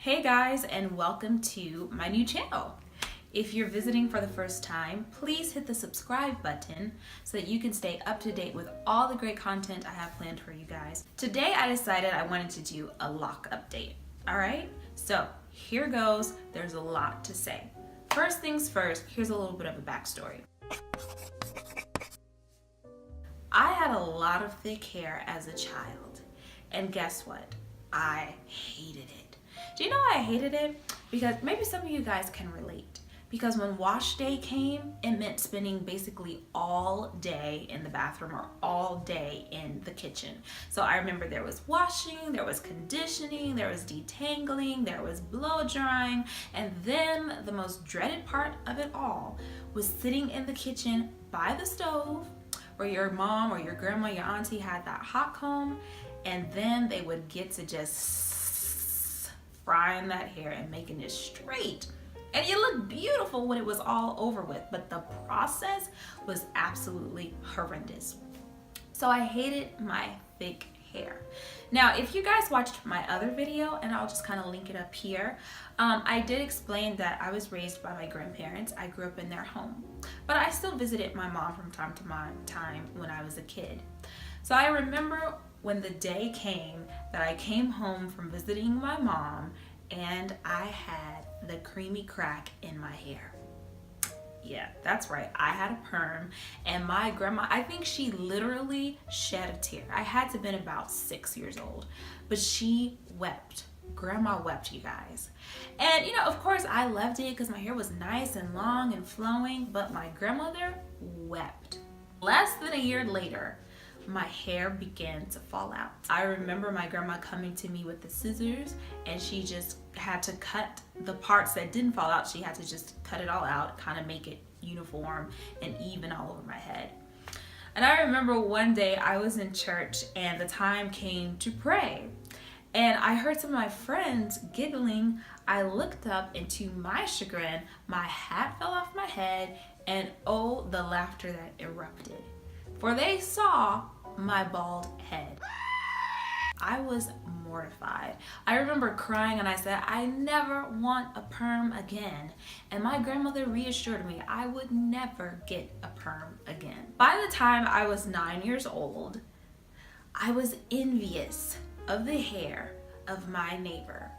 Hey guys, and welcome to my new channel. If you're visiting for the first time, please hit the subscribe button so that you can stay up to date with all the great content I have planned for you guys. Today I decided I wanted to do a loc update. Alright, so here goes. There's a lot to say. First things first, here's a little bit of a backstory. I had a lot of thick hair as a child, and guess what? I hated it. Do you know why I hated it? Because maybe some of you guys can relate. Because when wash day came, it meant spending basically all day in the bathroom or all day in the kitchen. So I remember there was washing, there was conditioning, there was detangling, there was blow drying, and then the most dreaded part of it all was sitting in the kitchen by the stove where your mom or your grandma, your auntie had that hot comb, and then they would get to just frying that hair and making it straight. And it looked beautiful when it was all over with, but the process was absolutely horrendous. So I hated my thick hair. Now, if you guys watched my other video, and I'll just kind of link it up here, I did explain that I was raised by my grandparents. I grew up in their home, but I still visited my mom from time to time when I was a kid. So I remember when the day came that I came home from visiting my mom and I had the creamy crack in my hair. Yeah, that's right. I had a perm, and my grandma, I think she literally shed a tear. I had to have been about 6 years old, but she wept. Grandma wept, you guys. And of course I loved it because my hair was nice and long and flowing, but my grandmother wept. Less than a year later, my hair began to fall out. I remember my grandma coming to me with the scissors, and she just had to cut the parts that didn't fall out. She had to just cut it all out, kind of make it uniform and even all over my head. And I remember one day I was in church and the time came to pray. And I heard some of my friends giggling. I looked up, and to my chagrin, my hat fell off my head, and oh, the laughter that erupted. For they saw my bald head. I was mortified. I remember crying, and I said, I never want a perm again. And my grandmother reassured me I would never get a perm again. By the time I was 9 years old, I was envious of the hair of my neighbor.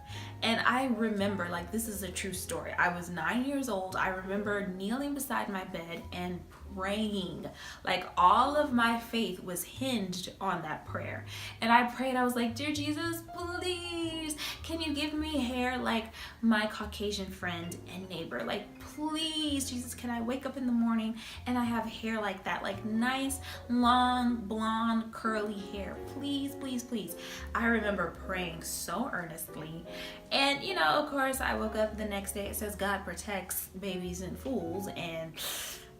And I remember, like, this is a true story. I was 9 years old. I remember kneeling beside my bed and praying. Like, all of my faith was hinged on that prayer. And I prayed, I was like, dear Jesus, please, can you give me hair like my Caucasian friend and neighbor? Like, please, Jesus, can I wake up in the morning and I have hair like that? Like, nice, long, blonde, curly hair. Please, please, please. I remember praying so earnestly. And, of course, I woke up the next day. It says God protects babies and fools. And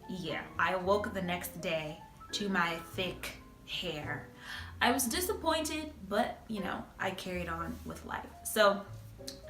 yeah, I woke the next day to my thick hair. I was disappointed, but I carried on with life. So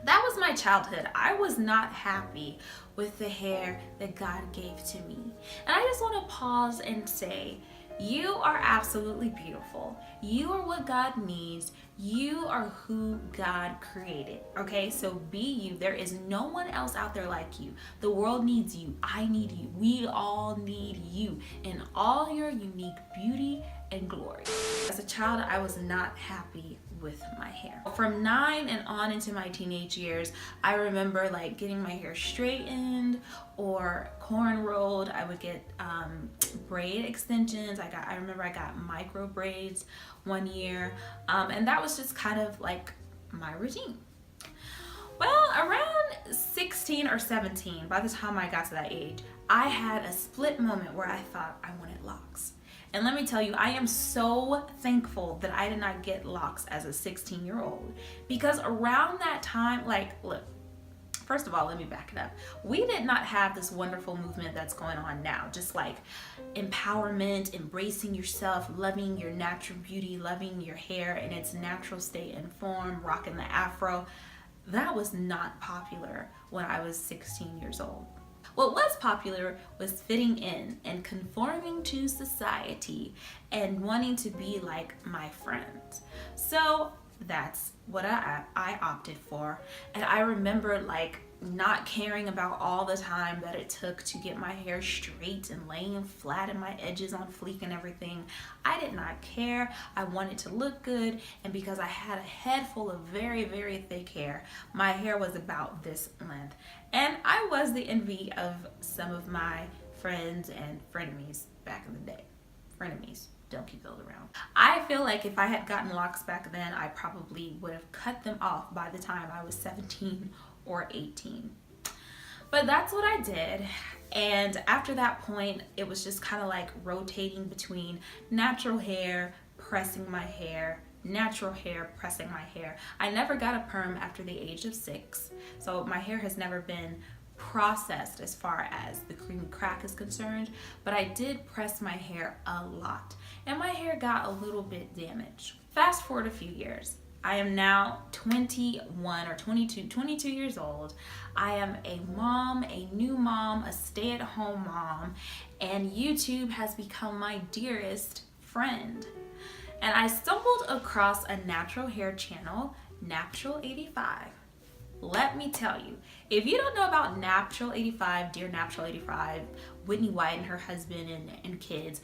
that was my childhood. I was not happy with the hair that God gave to me. And I just want to pause and say, you are absolutely beautiful. You are what God needs. You are who God created. Okay, so be you. There is no one else out there like you. The world needs you. I need you. We all need you in all your unique beauty and glory. As a child, I was not happy with my hair. From 9 and on into my teenage years, I remember like getting my hair straightened or cornrowed. I would get braid extensions. I remember I got micro braids one year, and that was just kind of like my routine. Well, around 16 or 17, by the time I got to that age, I had a split moment where I thought I wanted locks. And let me tell you, I am so thankful that I did not get locks as a 16-year-old, because around that time, like, look, first of all, let me back it up. We did not have this wonderful movement that's going on now, just like empowerment, embracing yourself, loving your natural beauty, loving your hair in its natural state and form, rocking the afro. That was not popular when I was 16 years old. What was popular was fitting in and conforming to society and wanting to be like my friends. So that's what I opted for. And I remember like not caring about all the time that it took to get my hair straight and laying flat and my edges on fleek and everything. I did not care. I wanted to look good, and because I had a head full of very, very thick hair, my hair was about this length. And I was the envy of some of my friends and frenemies back in the day. Frenemies. Don't keep those around. I feel like if I had gotten locks back then, I probably would have cut them off by the time I was 17 or 18. But that's what I did. And after that point, it was just kind of like rotating between natural hair, pressing my hair, natural hair, pressing my hair. I never got a perm after the age of 6. So my hair has never been processed as far as the creamy crack is concerned, but I did press my hair a lot, and my hair got a little bit damaged. Fast forward a few years. I am now 21 or 22 years old. I am a mom, a new mom, a stay-at-home mom, and YouTube has become my dearest friend. And I stumbled across a natural hair channel, Natural 85. Let me tell you, if you don't know about Natural 85, dear Natural 85, Whitney White and her husband and kids,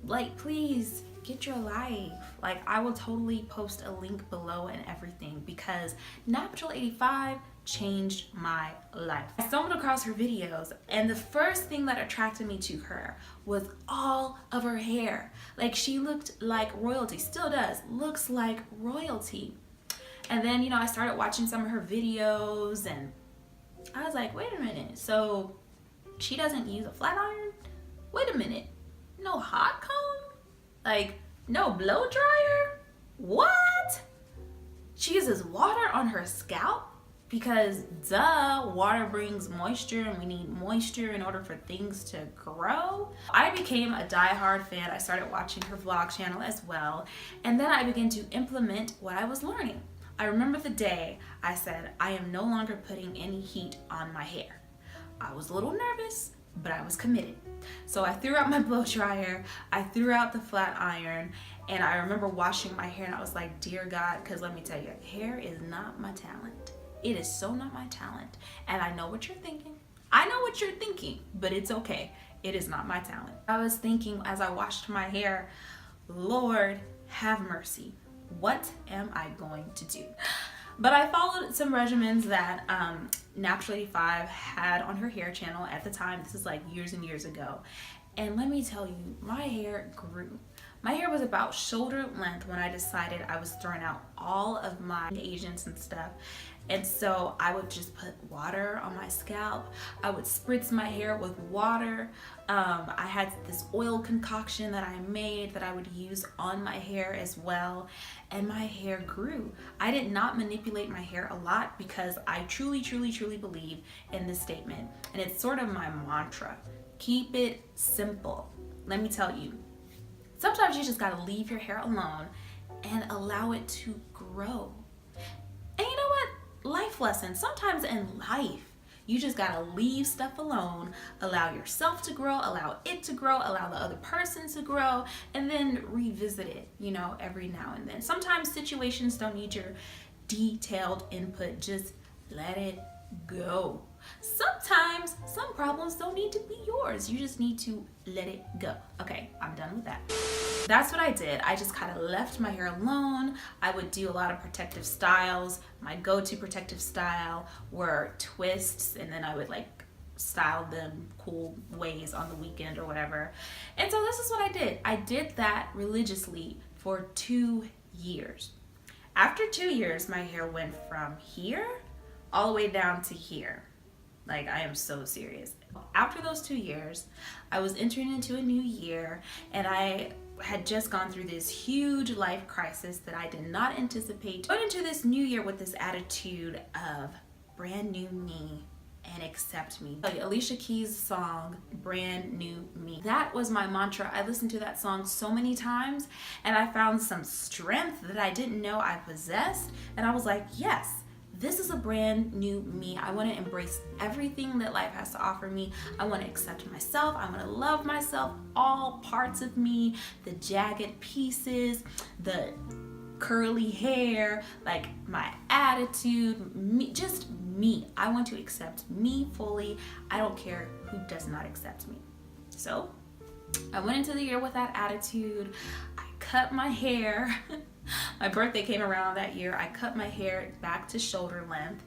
like, please get your life. Like, I will totally post a link below and everything, because Natural 85 changed my life. I stumbled across her videos, and the first thing that attracted me to her was all of her hair. Like, she looked like royalty, still does, looks like royalty. And then, you know, I started watching some of her videos, and I was like, wait a minute, so she doesn't use a flat iron? Wait a minute, no hot comb? Like, no blow dryer? What? She uses water on her scalp? Because duh, water brings moisture, and we need moisture in order for things to grow. I became a die-hard fan. I started watching her vlog channel as well, and then I began to implement what I was learning. I remember the day I said, I am no longer putting any heat on my hair. I was a little nervous, but I was committed. So I threw out my blow dryer, I threw out the flat iron, and I remember washing my hair, and I was like, dear God, because let me tell you, hair is not my talent. It is so not my talent. And I know what you're thinking. I know what you're thinking, but it's okay. It is not my talent. I was thinking as I washed my hair, Lord, have mercy. What am I going to do? But I followed some regimens that Natural 85 had on her hair channel at the time. This is like years and years ago. And let me tell you, my hair grew. My hair was about shoulder length when I decided I was throwing out all of my agents and stuff. And so I would just put water on my scalp. I would spritz my hair with water. I had this oil concoction that I made that I would use on my hair as well. And my hair grew. I did not manipulate my hair a lot because I truly, truly, truly believe in this statement. And it's sort of my mantra. Keep it simple. Let me tell you, sometimes you just gotta leave your hair alone and allow it to grow. And you know what? Life lesson. Sometimes in life, you just gotta leave stuff alone, allow yourself to grow, allow it to grow, allow the other person to grow, and then revisit it, you know, every now and then. Sometimes situations don't need your detailed input, just let it go. Sometimes some problems don't need to be yours, you just need to let it go. Okay, I'm done with that. That's what I did. I just kind of left my hair alone. I would do a lot of protective styles. My go-to protective style were twists, and then I would like style them cool ways on the weekend or whatever. And so this is what I did. I did that religiously for 2 years. After 2 years, my hair went from here all the way down to here. Like, I am so serious. After those 2 years, I was entering into a new year, and I had just gone through this huge life crisis that I did not anticipate. I went into this new year with this attitude of brand new me and accept me. Like Alicia Keys' song, Brand New Me. That was my mantra. I listened to that song so many times, and I found some strength that I didn't know I possessed, and I was like, yes, this is a brand new me. I want to embrace everything that life has to offer me. I want to accept myself. I want to love myself, all parts of me, the jagged pieces, the curly hair, like my attitude, me, just me. I want to accept me fully. I don't care who does not accept me. So I went into the year with that attitude. I cut my hair. My birthday came around that year. I cut my hair back to shoulder length.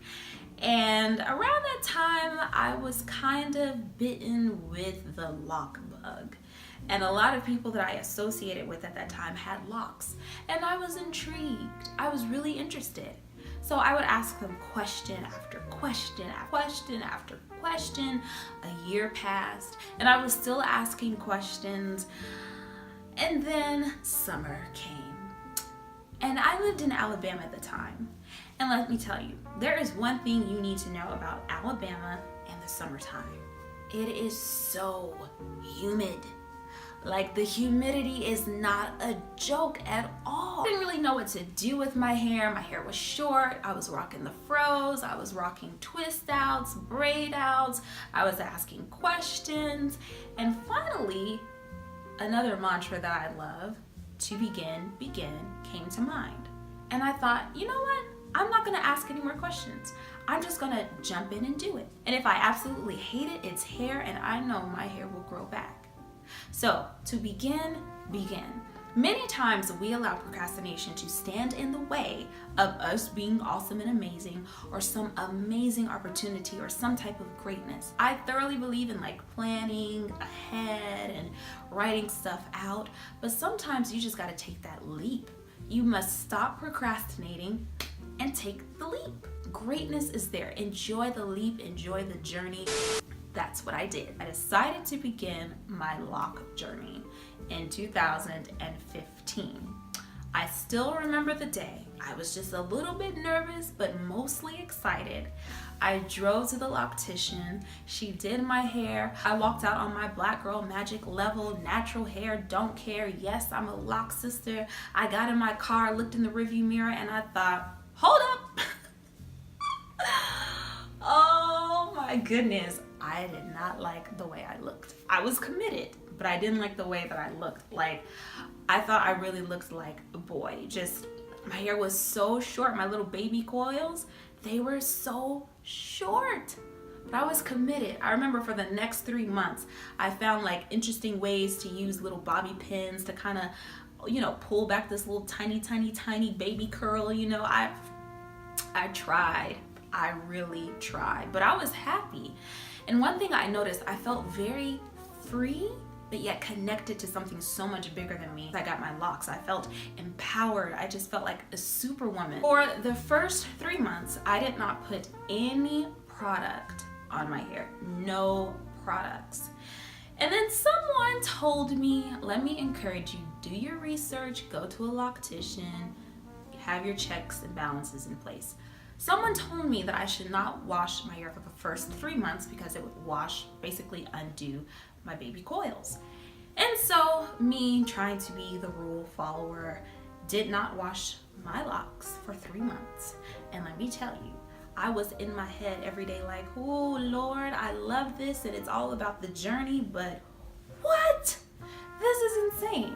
And around that time, I was kind of bitten with the loc bug. And a lot of people that I associated with at that time had locks. And I was intrigued. I was really interested. So I would ask them question after question, question after question. A year passed, and I was still asking questions. And then summer came. And I lived in Alabama at the time. And let me tell you, there is one thing you need to know about Alabama and the summertime. It is so humid. Like, the humidity is not a joke at all. I didn't really know what to do with my hair. My hair was short. I was rocking the fros. I was rocking twist outs, braid outs. I was asking questions. And finally, another mantra that I love, to begin, came to mind. And I thought, you know what? I'm not gonna ask any more questions. I'm just gonna jump in and do it. And if I absolutely hate it, it's hair, and I know my hair will grow back. So to begin. Many times we allow procrastination to stand in the way of us being awesome and amazing, or some amazing opportunity, or some type of greatness. I thoroughly believe in like planning ahead and writing stuff out, but sometimes you just gotta take that leap. You must stop procrastinating and take the leap. Greatness is there. Enjoy the leap, enjoy the journey. That's what I did. I decided to begin my loc journey in 2015. I still remember the day. I was just a little bit nervous, but mostly excited. I drove to the loctician. She did my hair. I walked out on my black girl magic level, natural hair, don't care. Yes, I'm a loc sister. I got in my car, looked in the rearview mirror, and I thought, hold up. Oh my goodness. I did not like the way I looked. I was committed, but I didn't like the way that I looked. Like, I thought I really looked like a boy. Just, my hair was so short. My little baby coils, they were so short. But I was committed. I remember for the next 3 months, I found like interesting ways to use little bobby pins to kind of, you know, pull back this little tiny baby curl. You know, I tried. I really tried, but I was happy. And one thing I noticed, I felt very free, but yet connected to something so much bigger than me. I got my locks. I felt empowered. I just felt like a superwoman. For the first 3 months, I did not put any product on my hair. No products. And then someone told me, let me encourage you, do your research, go to a loctician, have your checks and balances in place. Someone told me that I should not wash my hair for the first 3 months because it would basically undo my baby coils. And so, me trying to be the rule follower, did not wash my locks for 3 months. And let me tell you, I was in my head every day like, oh Lord, I love this and it's all about the journey, but what? This is insane.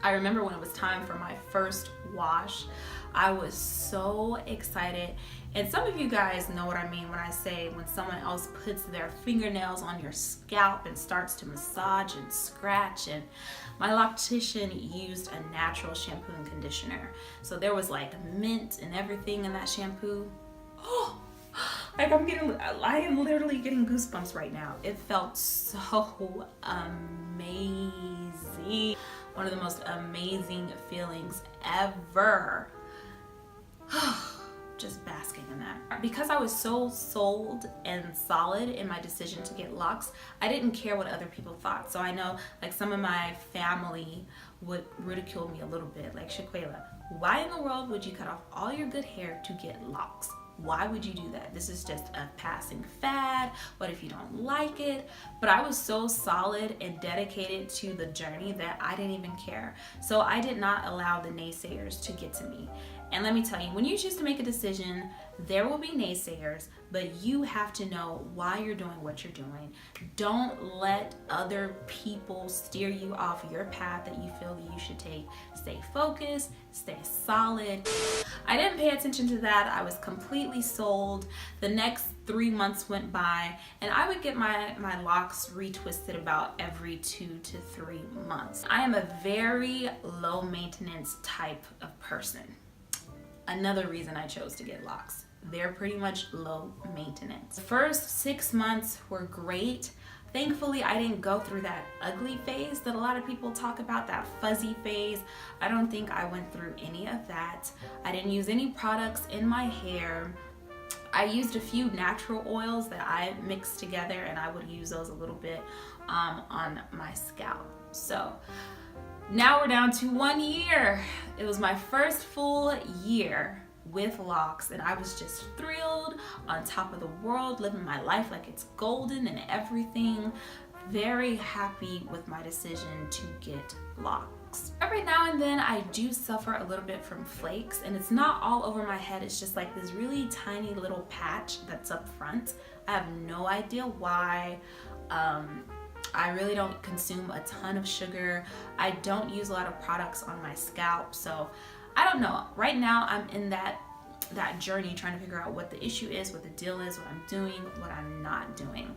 I remember when it was time for my first wash, I was so excited. And some of you guys know what I mean when I say when someone else puts their fingernails on your scalp and starts to massage and scratch. And my loctician used a natural shampoo and conditioner. So there was like mint and everything in that shampoo. Oh, like I am literally getting goosebumps right now. It felt so amazing. One of the most amazing feelings ever. Just basking in that. Because I was so sold and solid in my decision to get locks, I didn't care what other people thought. So I know like some of my family would ridicule me a little bit, like, Shaquala, why in the world would you cut off all your good hair to get locks? Why would you do that? This is just a passing fad. What if you don't like it? But I was so solid and dedicated to the journey that I didn't even care. So I did not allow the naysayers to get to me. And let me tell you, when you choose to make a decision, there will be naysayers, but you have to know why you're doing what you're doing. Don't let other people steer you off your path that you feel that you should take. Stay focused, stay solid. I didn't pay attention to that. I was completely sold. The next 3 months went by, and I would get my locks retwisted about every 2 to 3 months. I am a very low maintenance type of person. Another reason I chose to get locks. They're pretty much low maintenance. The first 6 months were great. Thankfully, I didn't go through that ugly phase that a lot of people talk about, that fuzzy phase. I don't think I went through any of that. I didn't use any products in my hair. I used a few natural oils that I mixed together, and I would use those a little bit on my scalp. So now we're down to 1 year. It was my first full year with locks, and I was just thrilled, on top of the world, living my life like it's golden and everything. Very happy with my decision to get locks. Every now and then I do suffer a little bit from flakes, and it's not all over my head. It's just like this really tiny little patch that's up front. I have no idea why. I really don't consume a ton of sugar. I don't use a lot of products on my scalp, so I don't know. Right now I'm in that journey trying to figure out what the issue is, what the deal is, what I'm doing, what I'm not doing.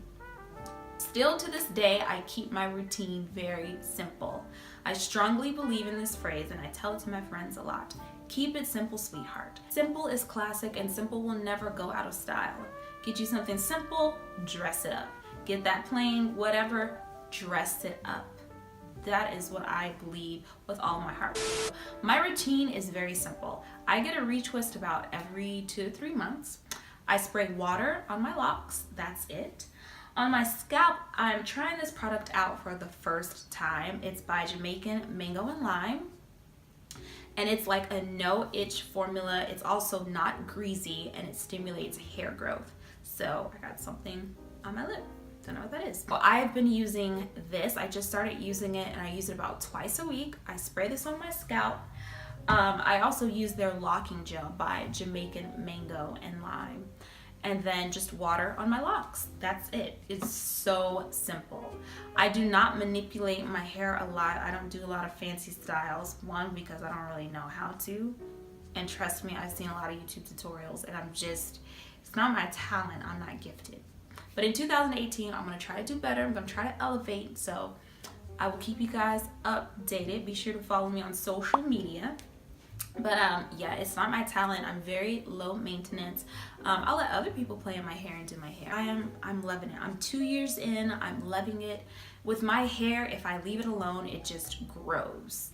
Still to this day, I keep my routine very simple. I strongly believe in this phrase, and I tell it to my friends a lot. Keep it simple, sweetheart. Simple is classic, and simple will never go out of style. Get you something simple, dress it up. Get that plain, whatever, dress it up. That is what I believe with all my heart. My routine is very simple. I get a retwist about every 2 to 3 months. I spray water on my locks, that's it. On my scalp, I'm trying this product out for the first time. It's by Jamaican Mango and Lime. And it's like a no itch formula. It's also not greasy, and it stimulates hair growth. So I got something on my lip. Don't know what that is. Well, I've been using this. I just started using it, and I use it about twice a week. I spray this on my scalp. I also use their locking gel by Jamaican Mango and Lime. And then just water on my locks. That's it. It's so simple. I do not manipulate my hair a lot. I don't do a lot of fancy styles. One, because I don't really know how to. And trust me, I've seen a lot of YouTube tutorials, and it's not my talent. I'm not gifted. But in 2018, I'm going to try to do better. I'm going to try to elevate. So I will keep you guys updated. Be sure to follow me on social media. But yeah, it's not my talent. I'm very low maintenance. I'll let other people play in my hair and do my hair. I'm loving it. I'm 2 years in. I'm loving it. With my hair, if I leave it alone, it just grows.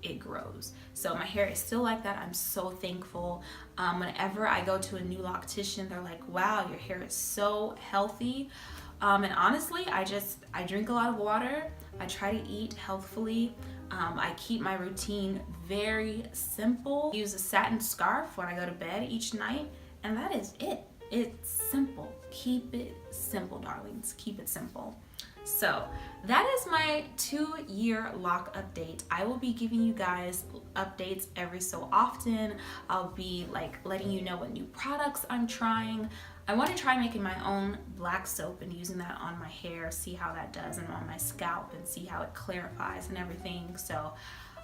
It grows. So my hair is still like that. I'm so thankful. Whenever I go to a new loctician, they're like, wow, your hair is so healthy. And honestly, I drink a lot of water. I try to eat healthfully. I keep my routine very simple. I use a satin scarf when I go to bed each night, and that is it. It's simple. Keep it simple, darlings. Keep it simple. So that is my 2-year lock update. I will be giving you guys updates every so often. I'll be like letting you know what new products I'm trying. I want to try making my own black soap and using that on my hair, see how that does, and on my scalp, and see how it clarifies and everything. So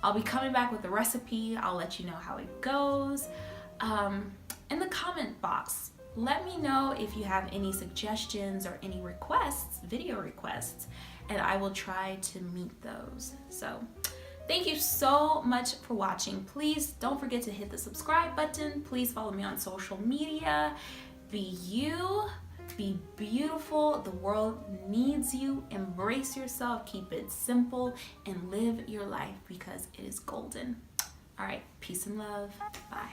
I'll be coming back with the recipe. I'll let you know how it goes. In the comment box, let me know if you have any suggestions or any requests, video requests, and I will try to meet those. So thank you so much for watching. Please don't forget to hit the subscribe button. Please follow me on social media. Be you, be beautiful. The world needs you. Embrace yourself, keep it simple, and live your life because it is golden. All right, peace and love. Bye.